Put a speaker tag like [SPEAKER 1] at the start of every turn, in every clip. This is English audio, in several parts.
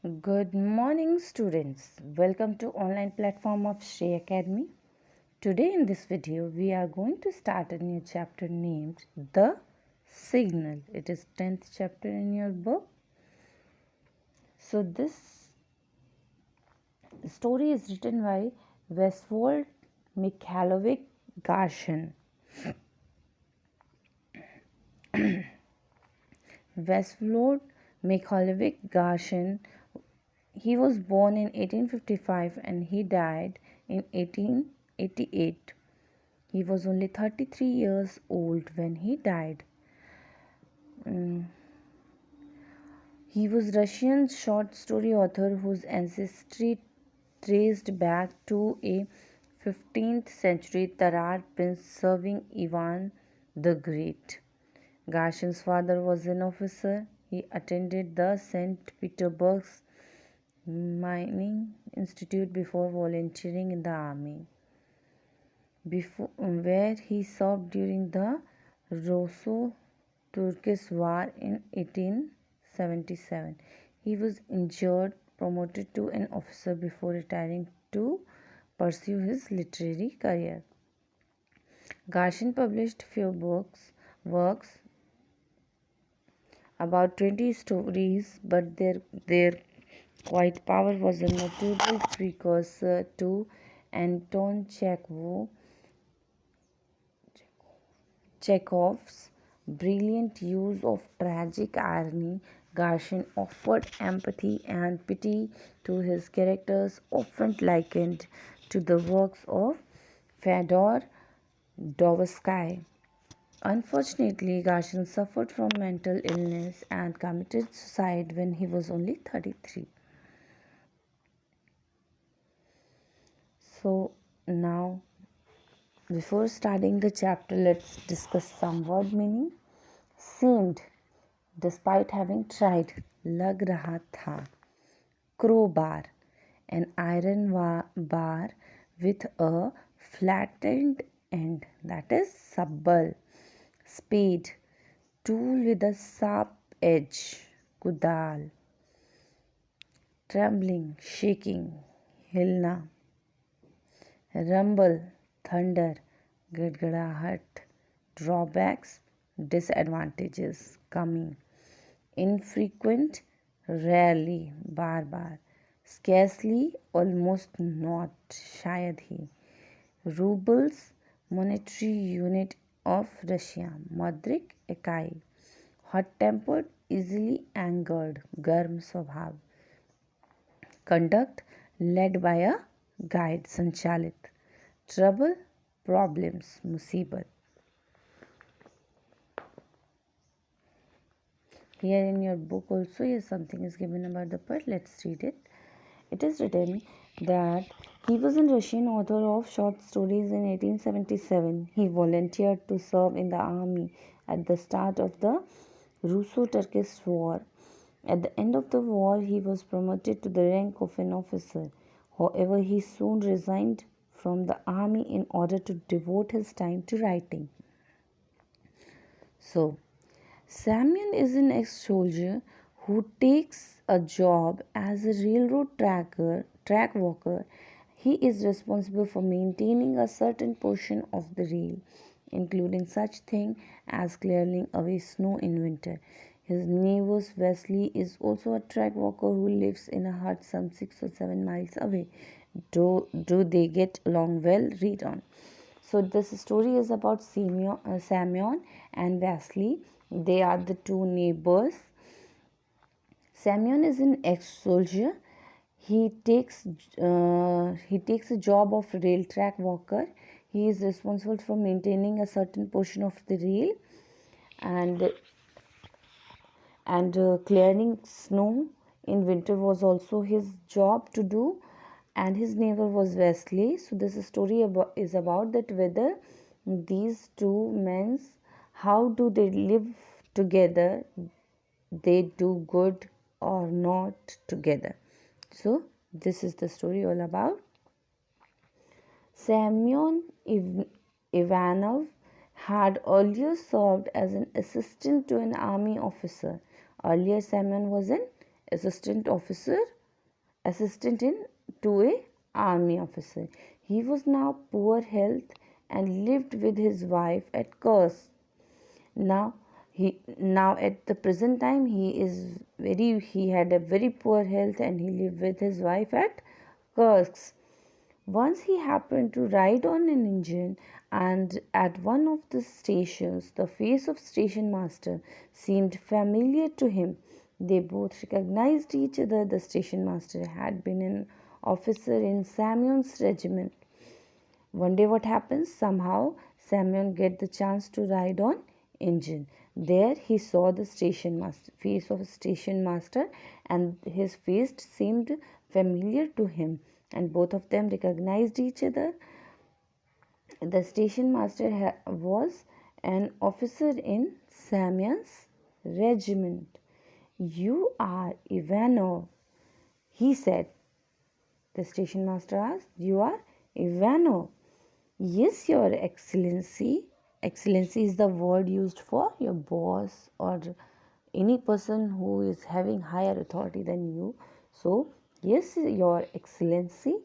[SPEAKER 1] Good morning, students. Welcome to online platform of Shrey Academy. Today in this video, we are going to start a new chapter named The Signal. It is 10th chapter in your book. So this story is written by Westwold Mikhailovich Garshin. Westwold Mikhailovich Garshin. He was born in 1855 and he died in 1888. He was only 33 years old when he died. He was Russian short story author whose ancestry traced back to a 15th century Tatar prince serving Ivan the Great. Garshin's father was an officer. He attended the St. Petersburg's Mining Institute before volunteering in the army, where he served during the Russo-Turkish War in 1877. He was injured, promoted to an officer before retiring to pursue his literary career. Garshin published few works, about 20 stories, but their quiet power was a notable precursor to Anton Chekhov's brilliant use of tragic irony. Garshin offered empathy and pity to his characters, often likened to the works of Fyodor Dostoevsky. Unfortunately, Garshin suffered from mental illness and committed suicide when he was only 33. So now, before starting the chapter, let's discuss some word meaning. Seemed, despite having tried, lag raha tha. Crowbar, an iron bar with a flattened end, that is sabbal. Spade, tool with a sharp edge. Kudal, trembling, shaking. Hilna, rumble, thunder, gadgadahat. Drawbacks, disadvantages, coming. Infrequent, rarely, bar. Scarcely, almost not, shayad hi. Rubles, monetary unit of Russia. Madrik, ikai. Hot-tempered, easily angered, garm स्वभाव. Conduct, led by a guide, संचालित. Trouble, problems, मुसीबत. Here in your book also, something is given about the poet. Let's read it. It is written that he was a Russian author of short stories in 1877. He volunteered to serve in the army at the start of the Russo-Turkish War. At the end of the war, he was promoted to the rank of an officer. However, he soon resigned from the army in order to devote his time to writing. So, Semyon is an ex-soldier who takes a job as a railroad track walker. He is responsible for maintaining a certain portion of the rail, including such things as clearing away snow in winter. His neighbor Wesley is also a track walker who lives in a hut some 6 or 7 miles away. Do they get along well? Read on. So this story is about Semyon and Vasily. They are the two neighbors. Semyon is an ex-soldier. He takes a job of rail track walker. He is responsible for maintaining a certain portion of the rail and clearing snow in winter was also his job to do. And his neighbor was Wesley. So this story is about that whether these two men, how do they live together, they do good or not together. So this is the story all about. Semyon Ivanov had earlier served as an assistant to an army officer. Earlier, Semyon was an assistant officer assistant in to a army officer. He was now poor health and lived with his wife at Kursk. Now at the present time he had a very poor health and he lived with his wife at Kursk. Once he happened to ride on an engine, and at one of the stations, the face of station master seemed familiar to him. They both recognized each other. The station master had been an officer in Samyon's regiment. One day what happens? Somehow Samyon get the chance to ride on engine. There he saw the station master, face of station master, and his face seemed familiar to him, and both of them recognized each other. The station master was an officer in Samyon's regiment. You are Ivanov, he said. The station master asked, you are Ivanov? Yes, Your Excellency. Excellency is the word used for your boss or any person who is having higher authority than you. So, yes, Your Excellency.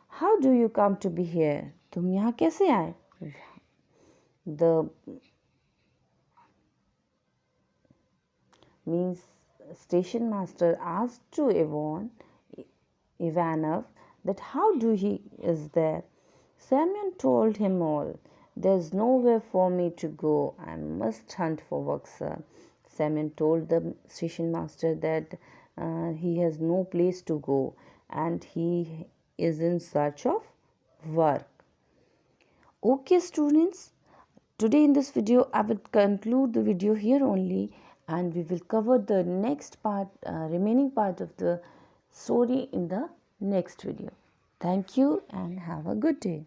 [SPEAKER 1] How do you come to be here? तुम यहाँ कैसे आए? The means station master asked to Ivanov that how do he is there. Semyon told him all. There's nowhere for me to go. I must hunt for work, sir. Semyon told the station master that he has no place to go and he is in search of work. Okay, students, today in this video I will conclude the video here only, and we will cover the next part, remaining part of the story in the next video. Thank you and have a good day.